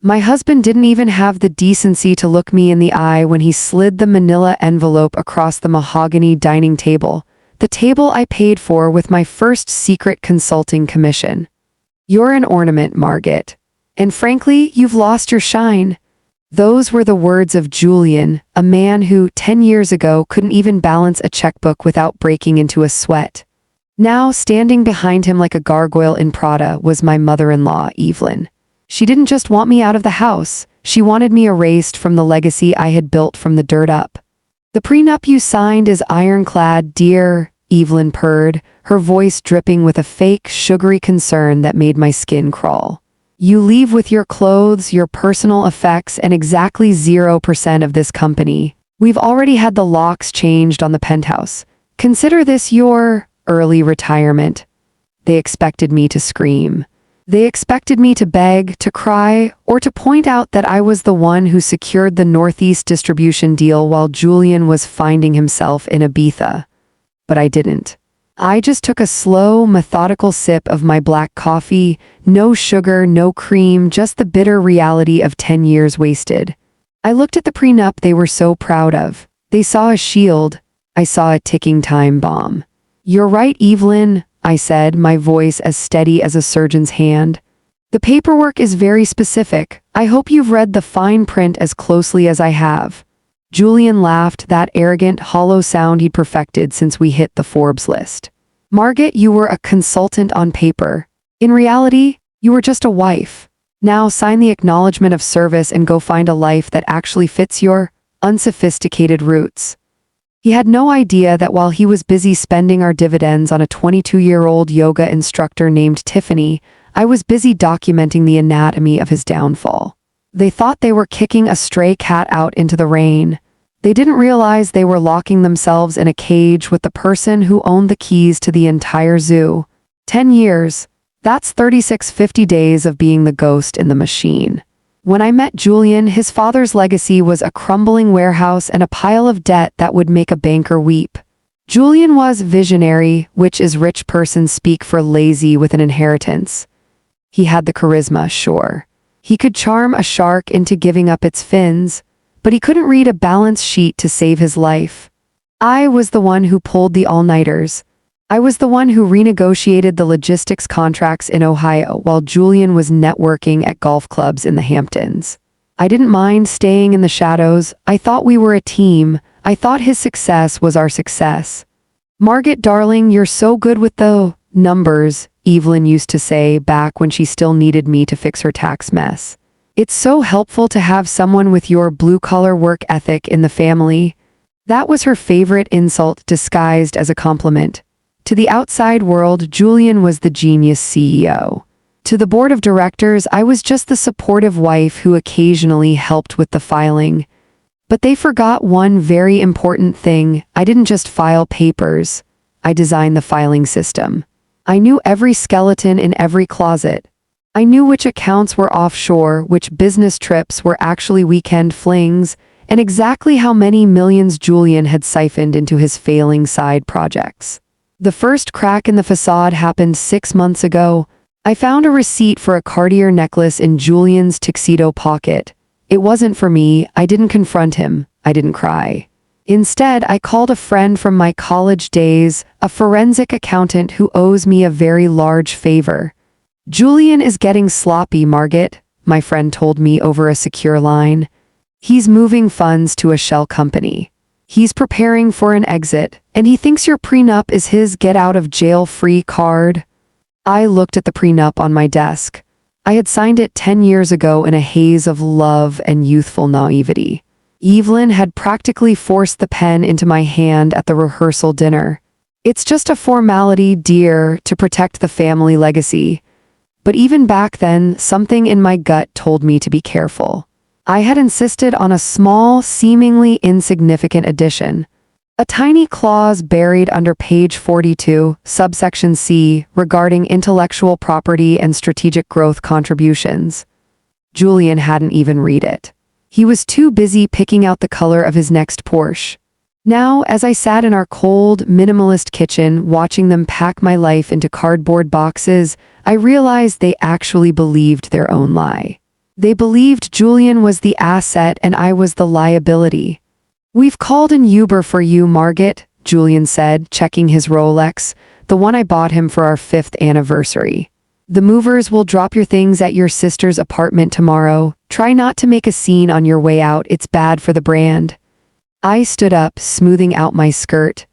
My husband didn't even have the decency to look me in the eye when he slid the manila envelope across the mahogany dining table, the table I paid for with my first secret consulting commission. "You're an ornament, Margaret. And frankly, you've lost your shine." Those were the words of Julian, a man who, 10 years ago, couldn't even balance a checkbook without breaking into a sweat. Now, standing behind him like a gargoyle in Prada was my mother-in-law, Evelyn. She didn't just want me out of the house, she wanted me erased from the legacy I had built from the dirt up. "The prenup you signed is ironclad, dear," Evelyn purred, her voice dripping with a fake, sugary concern that made my skin crawl. "You leave with your clothes, your personal effects, and exactly 0% of this company. We've already had the locks changed on the penthouse. Consider this your early retirement." They expected me to scream. They expected me to beg, to cry, or to point out that I was the one who secured the Northeast distribution deal while Julian was finding himself in Ibiza. But I didn't. I just took a slow, methodical sip of my black coffee, no sugar, no cream, just the bitter reality of 10 years wasted. I looked at the prenup they were so proud of. They saw a shield. I saw a ticking time bomb. "You're right, Evelyn," I said, my voice as steady as a surgeon's hand. "The paperwork is very specific. I hope you've read the fine print as closely as I have." Julian laughed, that arrogant, hollow sound he'd perfected since we hit the Forbes list. "Margaret, you were a consultant on paper. In reality, you were just a wife. Now sign the acknowledgement of service and go find a life that actually fits your unsophisticated roots." He had no idea that while he was busy spending our dividends on a 22-year-old yoga instructor named Tiffany, I was busy documenting the anatomy of his downfall. They thought they were kicking a stray cat out into the rain. They didn't realize they were locking themselves in a cage with the person who owned the keys to the entire zoo. 10 years. That's 3650 days of being the ghost in the machine. When I met Julian, his father's legacy was a crumbling warehouse and a pile of debt that would make a banker weep. Julian was visionary, which is rich person speak for lazy with an inheritance. He had the charisma, sure. He could charm a shark into giving up its fins, but he couldn't read a balance sheet to save his life. I was the one who pulled the all-nighters. I was the one who renegotiated the logistics contracts in Ohio while Julian was networking at golf clubs in the Hamptons. I didn't mind staying in the shadows. I thought we were a team. I thought his success was our success. "Margaret, darling, you're so good with the numbers," Evelyn used to say back when she still needed me to fix her tax mess. "It's so helpful to have someone with your blue-collar work ethic in the family." That was her favorite insult disguised as a compliment. To the outside world, Julian was the genius CEO. To the board of directors, I was just the supportive wife who occasionally helped with the filing. But they forgot one very important thing. I didn't just file papers. I designed the filing system. I knew every skeleton in every closet. I knew which accounts were offshore, which business trips were actually weekend flings, and exactly how many millions Julian had siphoned into his failing side projects. The first crack in the facade happened 6 months ago. I found a receipt for a Cartier necklace in Julian's tuxedo pocket. It wasn't for me. I didn't confront him. I didn't cry. Instead, I called a friend from my college days, a forensic accountant who owes me a very large favor. "Julian is getting sloppy, Margaret," my friend told me over a secure line. "He's moving funds to a shell company. He's preparing for an exit, and he thinks your prenup is his get-out-of-jail-free card." I looked at the prenup on my desk. I had signed it 10 years ago in a haze of love and youthful naivety. Evelyn had practically forced the pen into my hand at the rehearsal dinner. "It's just a formality, dear, to protect the family legacy." But even back then, something in my gut told me to be careful. I had insisted on a small, seemingly insignificant addition. A tiny clause buried under page 42, subsection C, regarding intellectual property and strategic growth contributions. Julian hadn't even read it. He was too busy picking out the color of his next Porsche. Now, as I sat in our cold, minimalist kitchen watching them pack my life into cardboard boxes, I realized they actually believed their own lie. They believed Julian was the asset and I was the liability. "We've called an Uber for you, Margaret," Julian said, checking his Rolex, the one I bought him for our 5th anniversary. "The movers will drop your things at your sister's apartment tomorrow. Try not to make a scene on your way out, it's bad for the brand." I stood up, smoothing out my skirt.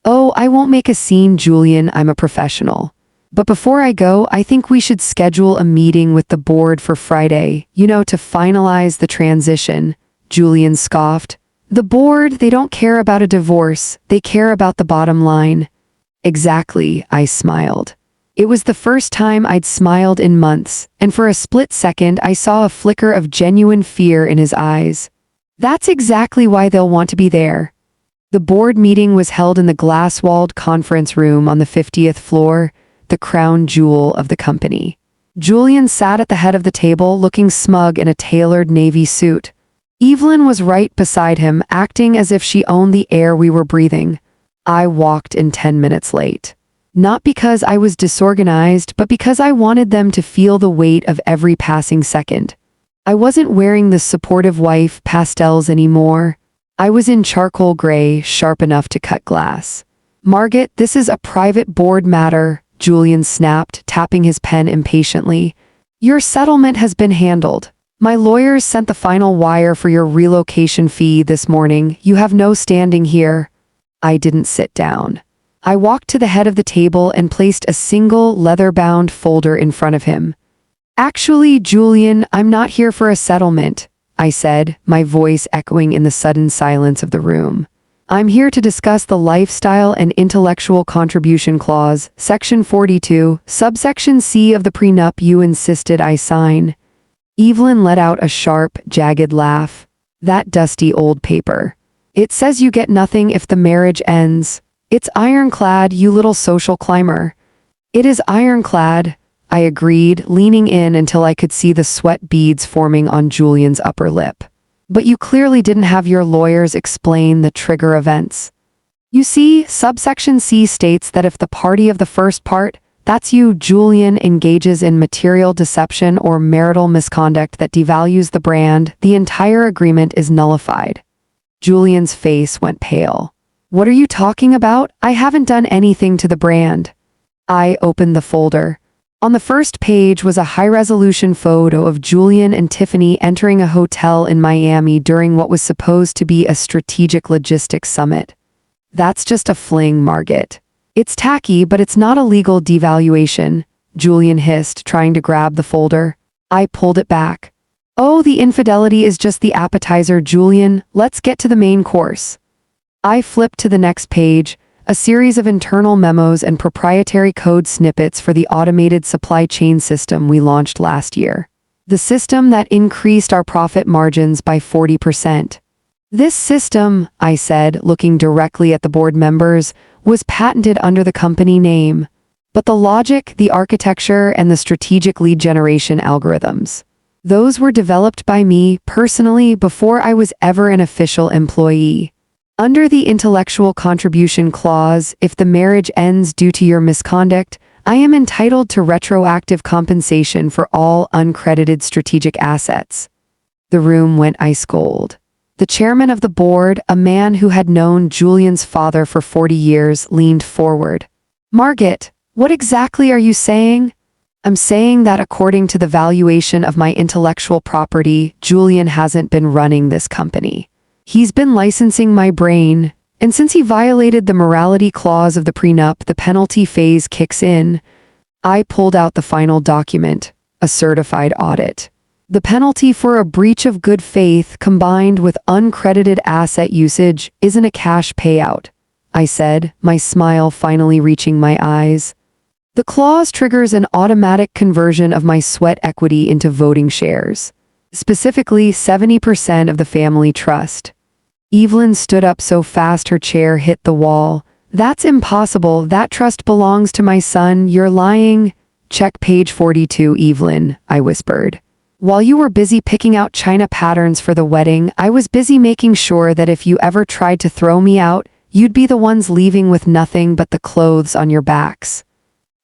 "Oh, I won't make a scene, Julian, I'm a professional. But before I go, I think we should schedule a meeting with the board for Friday, to finalize the transition," Julian scoffed. "The board, they don't care about a divorce, they care about the bottom line." "Exactly," I smiled. It was the first time I'd smiled in months, and for a split second I saw a flicker of genuine fear in his eyes. "That's exactly why they'll want to be there." The board meeting was held in the glass-walled conference room on the 50th floor, the crown jewel of the company. Julian sat at the head of the table, looking smug in a tailored navy suit. Evelyn was right beside him, acting as if she owned the air we were breathing. I walked in 10 minutes late. Not because I was disorganized, but because I wanted them to feel the weight of every passing second. I wasn't wearing the supportive wife pastels anymore. I was in charcoal gray, sharp enough to cut glass. "Margaret, this is a private board matter," Julian snapped, tapping his pen impatiently. "Your settlement has been handled. My lawyers sent the final wire for your relocation fee this morning. You have no standing here." I didn't sit down. I walked to the head of the table and placed a single leather-bound folder in front of him. "Actually, Julian, I'm not here for a settlement," I said, my voice echoing in the sudden silence of the room. "I'm here to discuss the lifestyle and intellectual contribution clause, Section 42, subsection C of the Pre-Nup you insisted I sign." Evelyn let out a sharp, jagged laugh. "That dusty old paper. It says you get nothing if the marriage ends. It's ironclad, you little social climber." "It is ironclad," I agreed, leaning in until I could see the sweat beads forming on Julian's upper lip. "But you clearly didn't have your lawyers explain the trigger events." "You see, subsection C states that if the party of the first part, that's you, Julian, engages in material deception or marital misconduct that devalues the brand, the entire agreement is nullified." Julian's face went pale. "What are you talking about? I haven't done anything to the brand." I opened the folder. On the first page was a high-resolution photo of Julian and Tiffany entering a hotel in Miami during what was supposed to be a strategic logistics summit. "That's just a fling, Margaret. It's tacky, but it's not a legal devaluation," Julian hissed, trying to grab the folder. I pulled it back. "Oh, the infidelity is just the appetizer, Julian. Let's get to the main course." I flipped to the next page, a series of internal memos and proprietary code snippets for the automated supply chain system we launched last year. The system that increased our profit margins by 40%. "This system," I said, looking directly at the board members, "was patented under the company name. But the logic, the architecture, and the strategic lead generation algorithms, those were developed by me personally before I was ever an official employee. Under the intellectual contribution clause, if the marriage ends due to your misconduct, I am entitled to retroactive compensation for all uncredited strategic assets." The room went ice cold. The chairman of the board, a man who had known Julian's father for 40 years, leaned forward. "Margaret, what exactly are you saying?" "I'm saying that according to the valuation of my intellectual property, Julian hasn't been running this company. He's been licensing my brain, and since he violated the morality clause of the Pre-Nup, the penalty phase kicks in." I pulled out the final document, a certified audit. "The penalty for a breach of good faith combined with uncredited asset usage isn't a cash payout," I said, my smile finally reaching my eyes. "The clause triggers an automatic conversion of my sweat equity into voting shares. Specifically 70% of the family trust." Evelyn stood up so fast her chair hit the wall. "That's impossible. That trust belongs to my son. You're lying." "Check page 42, Evelyn," I whispered. "While you were busy picking out china patterns for the wedding, I was busy making sure that if you ever tried to throw me out, you'd be the ones leaving with nothing but the clothes on your backs."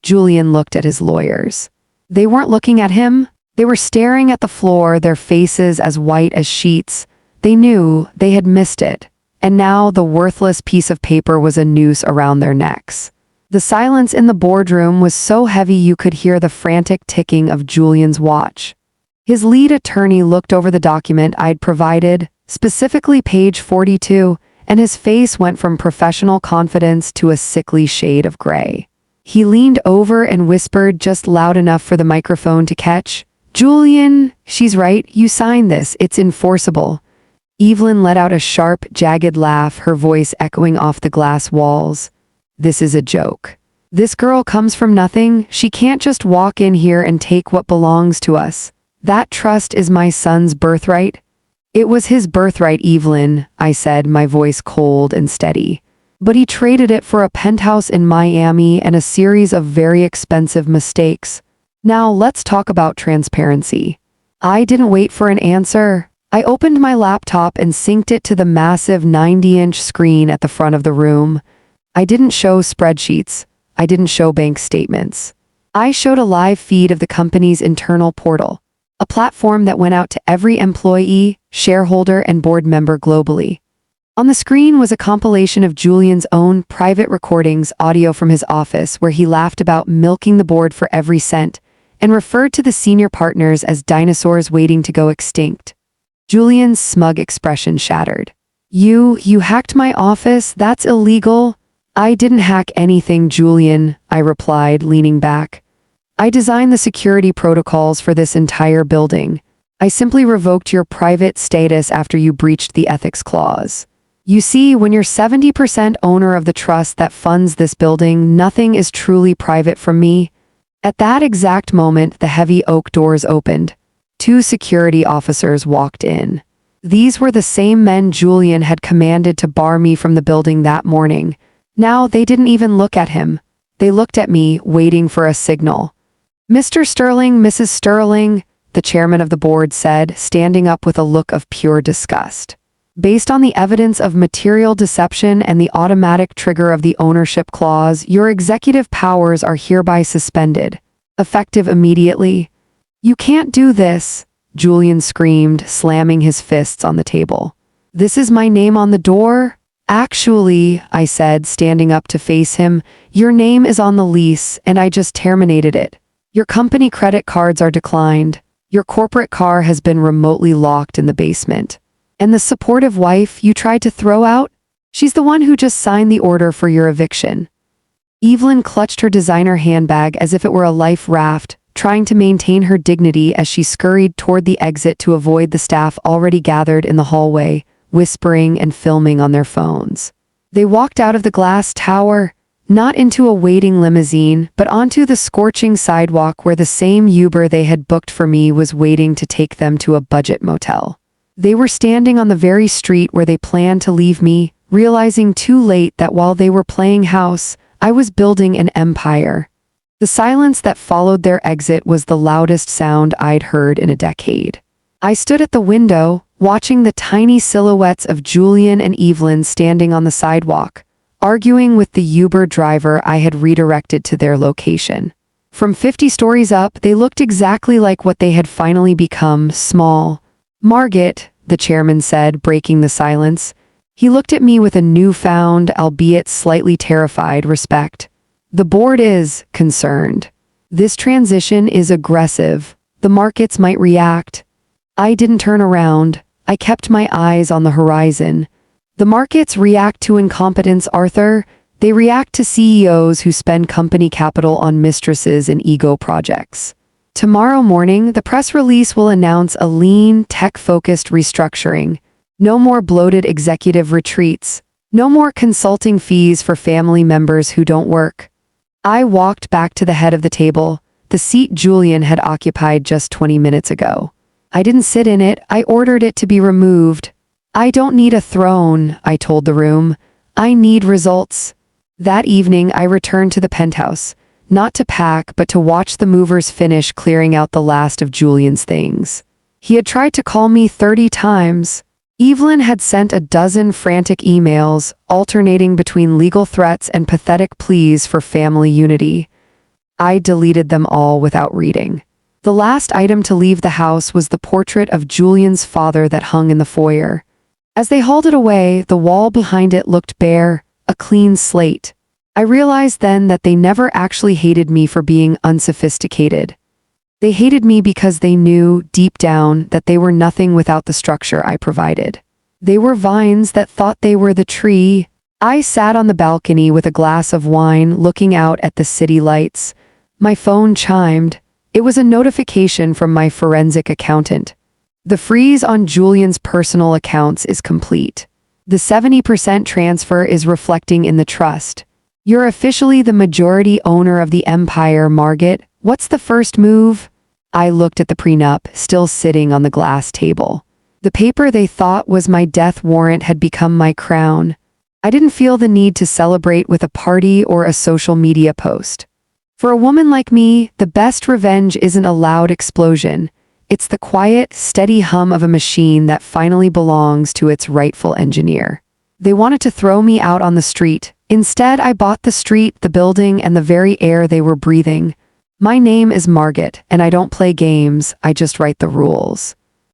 Julian looked at his lawyers. They weren't looking at him. They were staring at the floor, their faces as white as sheets. They knew they had missed it, and now the worthless piece of paper was a noose around their necks. The silence in the boardroom was so heavy you could hear the frantic ticking of Julian's watch. His lead attorney looked over the document I'd provided, specifically page 42, and his face went from professional confidence to a sickly shade of gray. He leaned over and whispered just loud enough for the microphone to catch, "Julian, she's right, you signed this, it's enforceable." Evelyn let out a sharp, jagged laugh, her voice echoing off the glass walls. "This is a joke. This girl comes from nothing, she can't just walk in here and take what belongs to us. That trust is my son's birthright." "It was his birthright, Evelyn," I said, my voice cold and steady. "But he traded it for a penthouse in Miami and a series of very expensive mistakes. Now let's talk about transparency." I didn't wait for an answer. I opened my laptop and synced it to the massive 90-inch screen at the front of the room. I didn't show spreadsheets. I didn't show bank statements. I showed a live feed of the company's internal portal, a platform that went out to every employee, shareholder, and board member globally. On the screen was a compilation of Julian's own private recordings, audio from his office, where he laughed about milking the board for every cent and referred to the senior partners as dinosaurs waiting to go extinct. Julian's smug expression shattered. You hacked my office? That's illegal." "I didn't hack anything, Julian," I replied, leaning back. "I designed the security protocols for this entire building. I simply revoked your private status after you breached the ethics clause. You see, when you're 70% owner of the trust that funds this building, nothing is truly private from me." At that exact moment, the heavy oak doors opened. 2 security officers walked in. These were the same men Julian had commanded to bar me from the building that morning. Now they didn't even look at him. They looked at me, waiting for a signal. "Mr. Sterling, Mrs. Sterling," the chairman of the board said, standing up with a look of pure disgust. "Based on the evidence of material deception and the automatic trigger of the ownership clause, your executive powers are hereby suspended, effective immediately." "You can't do this," Julian screamed, slamming his fists on the table. "This is my name on the door." "Actually," I said, standing up to face him, "your name is on the lease, and I just terminated it. Your company credit cards are declined. Your corporate car has been remotely locked in the basement. And the supportive wife you tried to throw out? She's the one who just signed the order for your eviction." Evelyn clutched her designer handbag as if it were a life raft, trying to maintain her dignity as she scurried toward the exit to avoid the staff already gathered in the hallway, whispering and filming on their phones. They walked out of the glass tower, not into a waiting limousine, but onto the scorching sidewalk where the same Uber they had booked for me was waiting to take them to a budget motel. They were standing on the very street where they planned to leave me, realizing too late that while they were playing house, I was building an empire. The silence that followed their exit was the loudest sound I'd heard in a decade. I stood at the window, watching the tiny silhouettes of Julian and Evelyn standing on the sidewalk, arguing with the Uber driver I had redirected to their location. From 50 stories up, they looked exactly like what they had finally become: small. "Margaret," the chairman said, breaking the silence. He looked at me with a newfound, albeit slightly terrified, respect. "The board is concerned. This transition is aggressive. The markets might react." I didn't turn around. I kept my eyes on the horizon. "The markets react to incompetence, Arthur. They react to CEOs who spend company capital on mistresses and ego projects. Tomorrow morning, the press release will announce a lean, tech-focused restructuring. No more bloated executive retreats. No more consulting fees for family members who don't work." I walked back to the head of the table, the seat Julian had occupied just 20 minutes ago. I didn't sit in it, I ordered it to be removed. "I don't need a throne," I told the room. "I need results." That evening, I returned to the penthouse, not to pack, but to watch the movers finish clearing out the last of Julian's things. He had tried to call me 30 times. Evelyn had sent a dozen frantic emails, alternating between legal threats and pathetic pleas for family unity. I deleted them all without reading. The last item to leave the house was the portrait of Julian's father that hung in the foyer. As they hauled it away, the wall behind it looked bare, a clean slate. I realized then that they never actually hated me for being unsophisticated. They hated me because they knew, deep down, that they were nothing without the structure I provided. They were vines that thought they were the tree. I sat on the balcony with a glass of wine, looking out at the city lights. My phone chimed. It was a notification from my forensic accountant. The freeze on Julian's personal accounts is complete. The 70% transfer is reflecting in the trust. You're officially the majority owner of the empire, Margaret. What's the first move? I looked at the prenup, still sitting on the glass table. The paper they thought was my death warrant had become my crown. I didn't feel the need to celebrate with a party or a social media post. For a woman like me, the best revenge isn't a loud explosion. It's the quiet, steady hum of a machine that finally belongs to its rightful engineer. They wanted to throw me out on the street. Instead, I bought the street, the building, and the very air they were breathing. My name is Margaret, and I don't play games, I just write the rules.